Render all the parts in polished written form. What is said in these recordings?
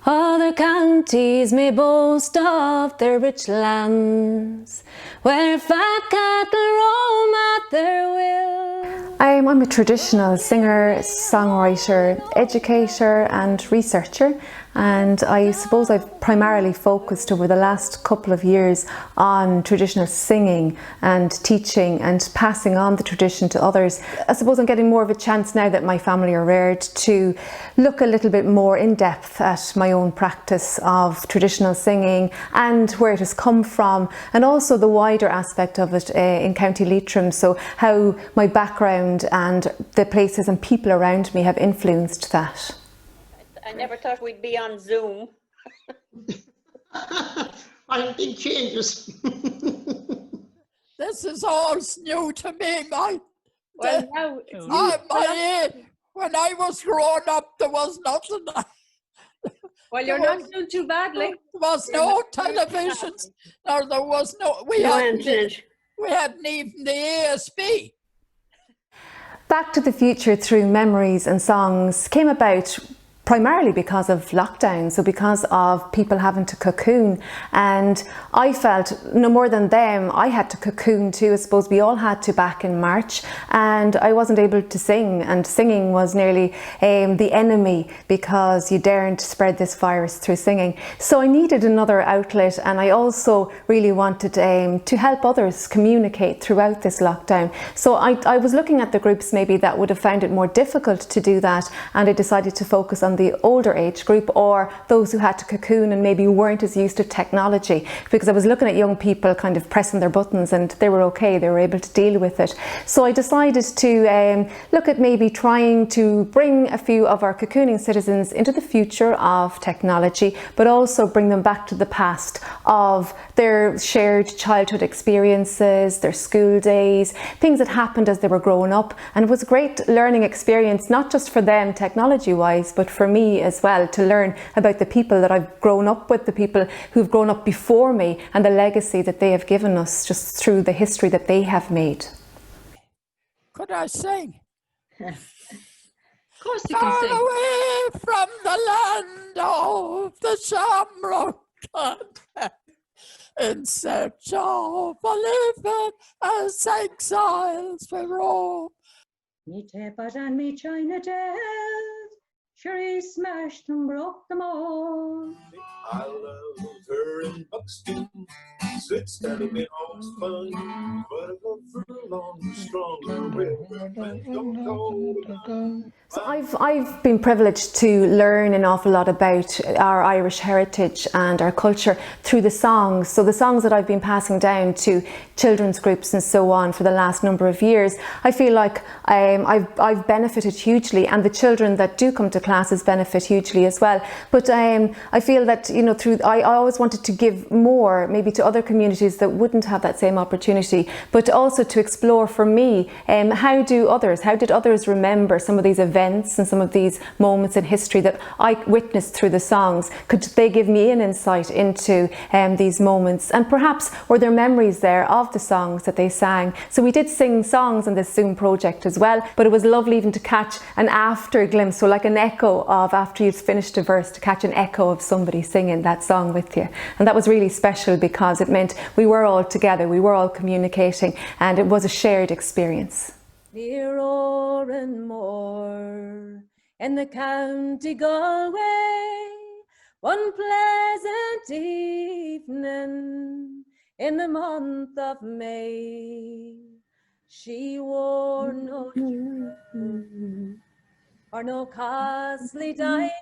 Other counties may boast of their rich lands, where fat cattle roam at their will. I'm a traditional singer, songwriter, educator and researcher, and I suppose I've primarily focused over the last couple of years on traditional singing and teaching and passing on the tradition to others. I suppose I'm getting more of a chance now that my family are reared to look a little bit more in depth at my own practice of traditional singing and where it has come from, and also the wider aspect of it in County Leitrim, so how my background and the places and people around me have influenced that. I never thought we'd be on Zoom. I big changes. This is all new to me, Well, now it's my age. When I was growing up, there was nothing. well, you're not doing too badly. There was no televisions, or there was no. We hadn't even the ASB. Back to the Future Through Memories and Songs came about primarily because of lockdown, so because of people having to cocoon, and I felt no more than them, I had to cocoon too. I suppose we all had to back in March, and I wasn't able to sing, and singing was nearly the enemy because you daren't spread this virus through singing. So I needed another outlet, and I also really wanted to help others communicate throughout this lockdown. So I was looking at the groups maybe that would have found it more difficult to do that, and I decided to focus on the older age group, or those who had to cocoon and maybe weren't as used to technology, because I was looking at young people kind of pressing their buttons and they were okay, they were able to deal with it. So I decided to look at maybe trying to bring a few of our cocooning citizens into the future of technology, but also bring them back to the past of their shared childhood experiences, their school days, things that happened as they were growing up. And it was a great learning experience, not just for them technology wise, but for me as well, to learn about the people that I've grown up with, the people who've grown up before me, and the legacy that they have given us just through the history that they have made. Could I sing? Of course you can Far sing. away from the land of the shamrock country, in search of a living as exiles we roam. Me teapot and me china dells, sure he smashed and broke them all. I love her in Buxton, sits down in Oxford, but I go for a long, stronger river, don't go. So I've been privileged to learn an awful lot about our Irish heritage and our culture through the songs. So the songs that I've been passing down to children's groups and so on for the last number of years, I feel like I've benefited hugely, and the children that do come to classes benefit hugely as well. But I feel that, you know, I always wanted to give more maybe to other communities that wouldn't have that same opportunity, but also to explore for me, how did others remember some of these events and some of these moments in history that I witnessed through the songs? Could they give me an insight into these moments, and perhaps were there memories there of the songs that they sang? So we did sing songs on this Zoom project as well, but it was lovely even to catch an after glimpse, so like an echo of after you'd finished a verse, to catch an echo of somebody singing that song with you. And that was really special because it meant we were all together, we were all communicating, and it was a shared experience. Near Oranmore in the County Galway, one pleasant evening in the month of May, she wore no jewel or no costly diamond,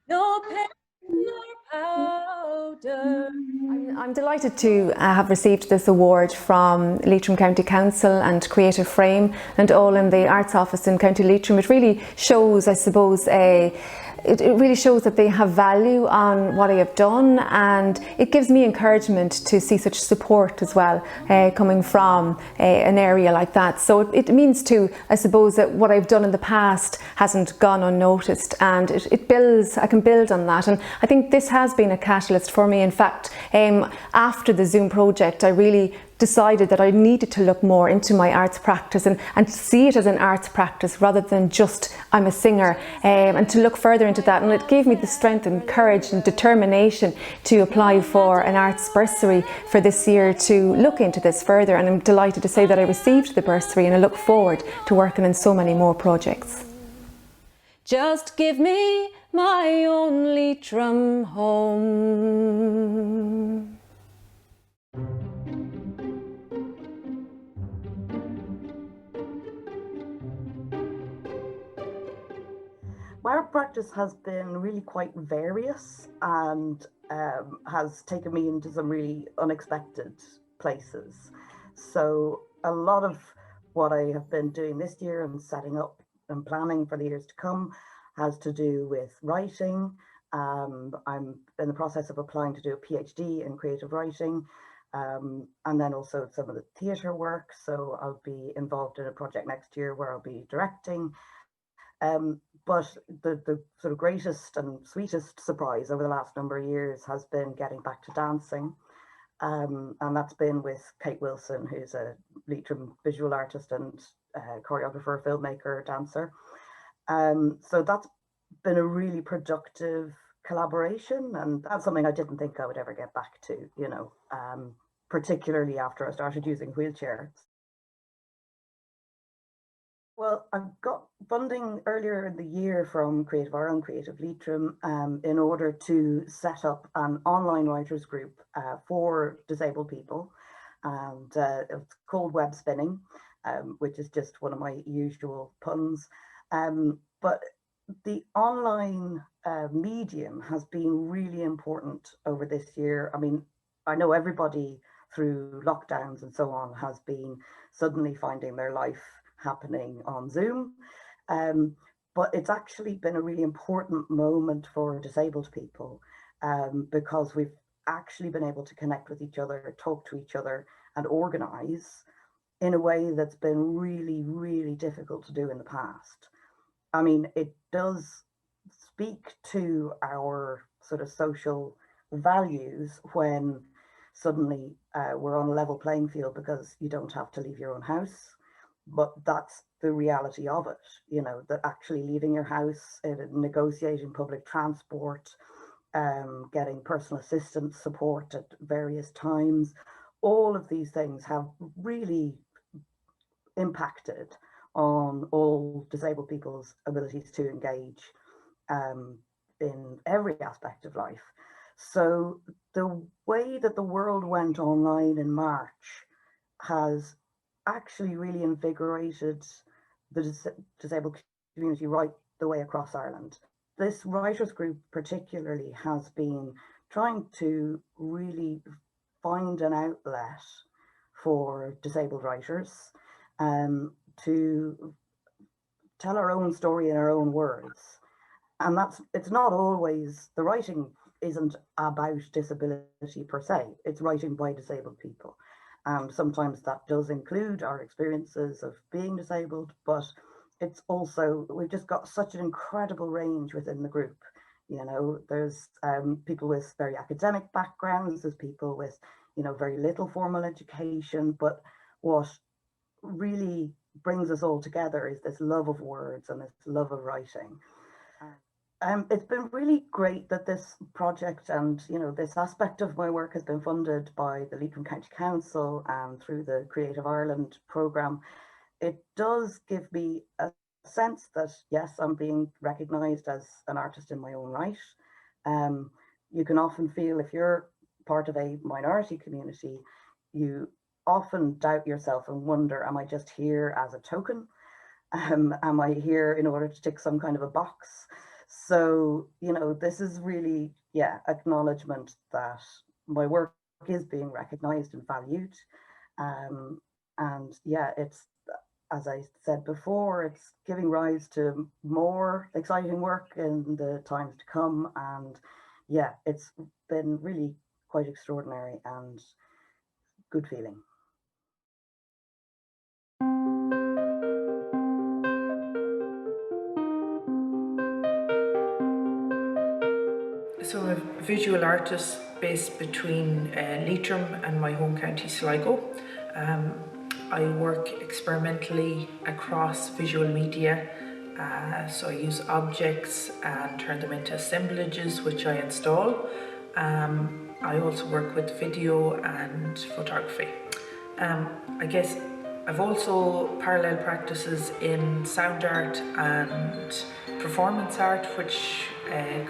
no pen nor powder. I'm delighted to have received this award from Leitrim County Council and Creative Frame and all in the Arts Office in County Leitrim. It really shows, I suppose, it really shows that they have value on what I have done, and it gives me encouragement to see such support as well coming from an area like that. So it means too, I suppose, that what I've done in the past hasn't gone unnoticed, and it builds, I can build on that, and I think this has been a catalyst for me. In fact, after the Zoom project, I really decided that I needed to look more into my arts practice and see it as an arts practice rather than just I'm a singer, and to look further into that. And it gave me the strength and courage and determination to apply for an arts bursary for this year to look into this further, and I'm delighted to say that I received the bursary and I look forward to working on so many more projects. Just give me my own Leitrim home. My art practice has been really quite various and has taken me into some really unexpected places. So a lot of what I have been doing this year and setting up and planning for the years to come has to do with writing. I'm in the process of applying to do a PhD in creative writing, and then also some of the theatre work. So I'll be involved in a project next year where I'll be directing. But the sort of greatest and sweetest surprise over the last number of years has been getting back to dancing. And that's been with Kate Wilson, who's a Leitrim visual artist and choreographer, filmmaker, dancer. So that's been a really productive collaboration, and that's something I didn't think I would ever get back to, you know, particularly after I started using wheelchairs. Well, I got funding earlier in the year from Creative Ireland, Creative Leitrim, in order to set up an online writers group for disabled people. And it's called Web Spinning, which is just one of my usual puns. But the online medium has been really important over this year. I mean, I know everybody through lockdowns and so on has been suddenly finding their life happening on Zoom, but it's actually been a really important moment for disabled people, because we've actually been able to connect with each other, talk to each other and organize in a way that's been really, really difficult to do in the past. I mean, it does speak to our sort of social values when suddenly we're on a level playing field because you don't have to leave your own house. But that's the reality of it, you know, that actually leaving your house, negotiating public transport, getting personal assistance support at various times, all of these things have really impacted on all disabled people's abilities to engage in every aspect of life. So the way that the world went online in March has actually really invigorated the disabled community right the way across Ireland. This writers group particularly has been trying to really find an outlet for disabled writers, to tell our own story in our own words. And it's not always, the writing isn't about disability per se, it's writing by disabled people. Sometimes that does include our experiences of being disabled, but it's also, we've just got such an incredible range within the group. You know, there's people with very academic backgrounds, there's people with, you know, very little formal education, but what really brings us all together is this love of words and this love of writing. It's been really great that this project and, you know, this aspect of my work has been funded by the Leitrim County Council and through the Creative Ireland programme. It does give me a sense that, yes, I'm being recognised as an artist in my own right. You can often feel, if you're part of a minority community, you often doubt yourself and wonder, am I just here as a token? Am I here in order to tick some kind of a box? So, you know, this is really, yeah, acknowledgement that my work is being recognised and valued. And yeah, it's, as I said before, it's giving rise to more exciting work in the times to come. And yeah, it's been really quite extraordinary and good feeling. So a visual artist based between Leitrim and my home county Sligo. I work experimentally across visual media, so I use objects and turn them into assemblages which I install. I also work with video and photography. I guess I've also parallel practices in sound art and performance art, which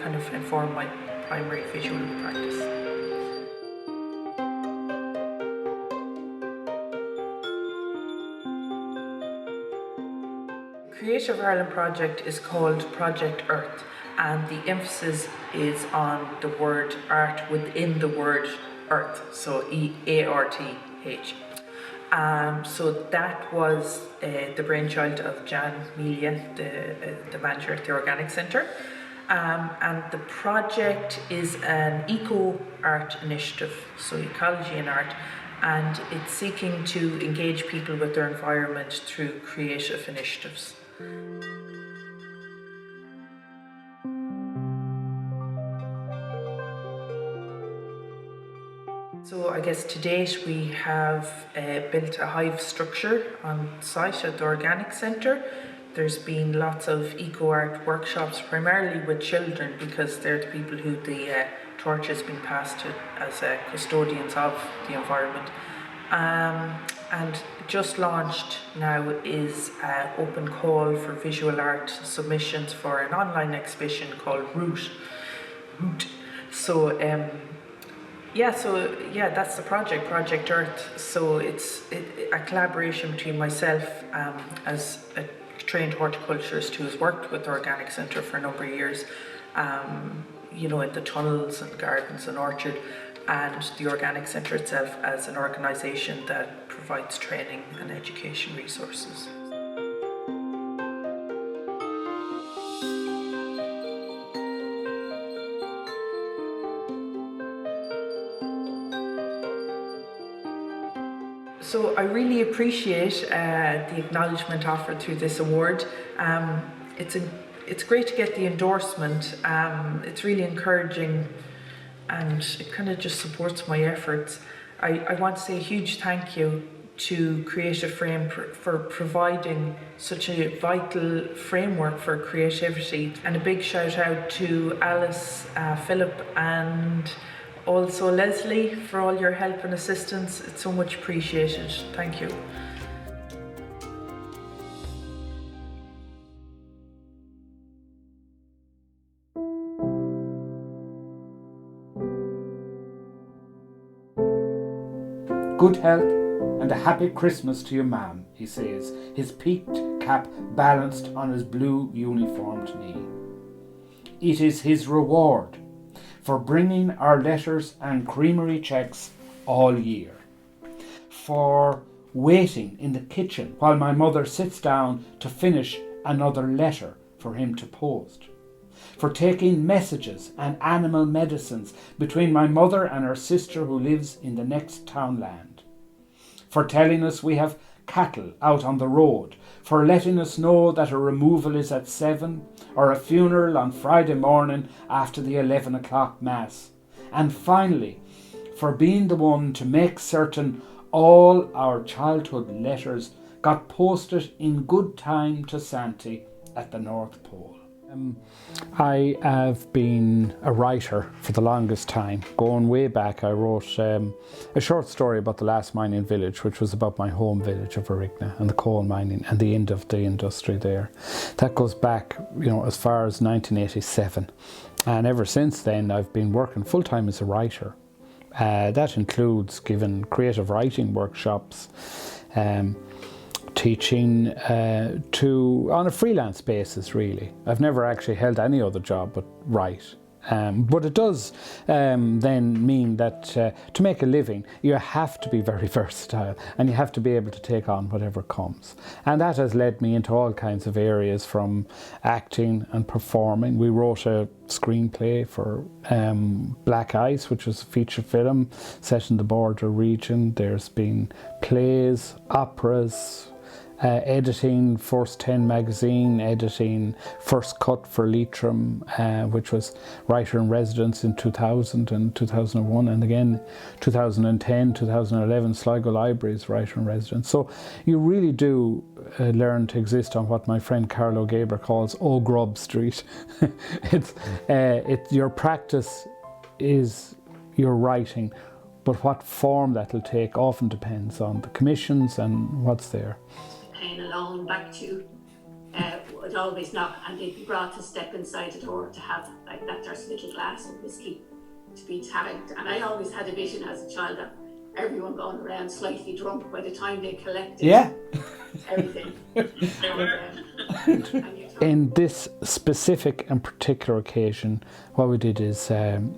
kind of inform my primary visual practice. Creative Ireland project is called Project Earth, and the emphasis is on the word art within the word earth, so E-A-R-T-H. So that was the brainchild of Jan Melia, the manager at the Organic Centre. And the project is an eco-art initiative, so ecology and art, and it's seeking to engage people with their environment through creative initiatives. So I guess to date we have built a hive structure on site at the Organic Centre. There's been lots of eco-art workshops, primarily with children, because they're the people who the torch has been passed to as custodians of the environment. And just launched now is an open call for visual art submissions for an online exhibition called Root. So that's the project, Project Earth. So it's a collaboration between myself as a trained horticulturist who has worked with the Organic Centre for a number of years, you know, in the tunnels and gardens and orchard, and the Organic Centre itself as an organisation that provides training and education resources. So I really appreciate the acknowledgement offered through this award. It's great to get the endorsement. It's really encouraging, and it kind of just supports my efforts. I want to say a huge thank you to Creative Frame for providing such a vital framework for creativity, and a big shout out to Alice, Philip and also Leslie for all your help and assistance. It's so much appreciated. Thank you. Good health and a happy Christmas to your man, he says, his peaked cap balanced on his blue uniformed knee. It is his reward for bringing our letters and creamery checks all year, for waiting in the kitchen while my mother sits down to finish another letter for him to post, for taking messages and animal medicines between my mother and her sister who lives in the next townland, for telling us we have cattle out on the road, for letting us know that a removal is at 7 or a funeral on Friday morning after the 11 o'clock mass, and finally for being the one to make certain all our childhood letters got posted in good time to Santi at the North Pole. I have been a writer for the longest time. Going way back, I wrote a short story about the last mining village, which was about my home village of Arigna and the coal mining and the end of the industry there. That goes back, you know, as far as 1987. And ever since then, I've been working full-time as a writer. That includes giving creative writing workshops, teaching on a freelance basis, really. I've never actually held any other job but write. But it does then mean that to make a living, you have to be very versatile and you have to be able to take on whatever comes. And that has led me into all kinds of areas, from acting and performing. We wrote a screenplay for Black Ice, which was a feature film set in the Border region. There's been plays, operas, editing First 10 magazine, editing First Cut for Leitrim, which was writer in residence in 2000 and 2001, and again 2010, 2011 Sligo Libraries writer in residence. So you really do learn to exist on what my friend Carlo Gaber calls Old Grub Street. Your practice is your writing, but what form that'll take often depends on the commissions and what's there. Playing alone back to would always knock, and they'd be brought to step inside the door to have like that there's little glass of whiskey to be tagged. And I always had a vision as a child of everyone going around slightly drunk by the time they collected everything. In this specific and particular occasion, what we did is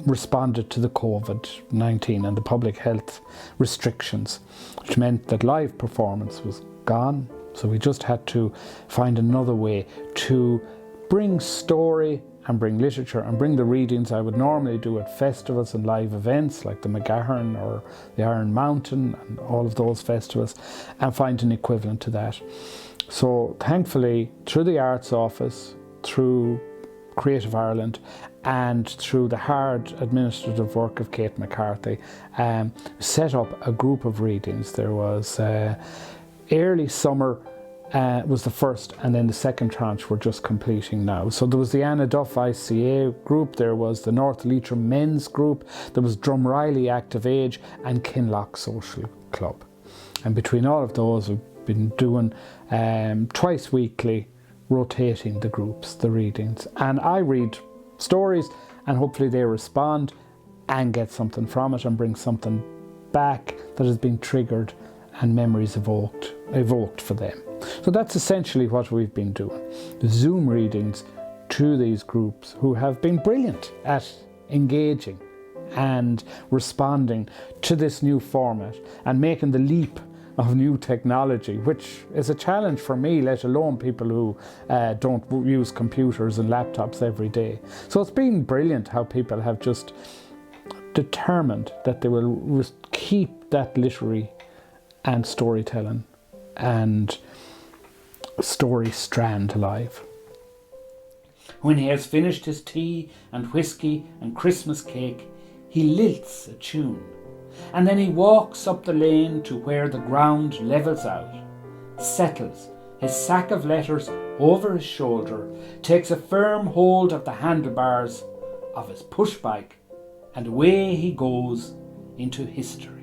responded to the COVID-19 and the public health restrictions, which meant that live performance was gone. So we just had to find another way to bring story and bring literature and bring the readings I would normally do at festivals and live events like the McGahern or the Iron Mountain and all of those festivals, and find an equivalent to that. So thankfully, through the Arts Office, through Creative Ireland, and through the hard administrative work of Kate McCarthy, set up a group of readings. There was early summer was the first, and then the second tranche we're just completing now. So there was the Anna Duff ICA group, there was the North Leitrim Men's Group, there was Drumreilly Active Age, and Kinloch Social Club. And between all of those, we've been doing twice weekly, rotating the groups, the readings. And I read stories, and hopefully they respond and get something from it and bring something back that has been triggered and memories evoked for them. So that's essentially what we've been doing. The Zoom readings to these groups who have been brilliant at engaging and responding to this new format and making the leap of new technology, which is a challenge for me, let alone people who don't use computers and laptops every day. So it's been brilliant how people have just determined that they will keep that literary and storytelling and story strand alive. When he has finished his tea and whiskey and Christmas cake, he lilts a tune, and then he walks up the lane to where the ground levels out, settles his sack of letters over his shoulder, takes a firm hold of the handlebars of his push bike, and away he goes into history.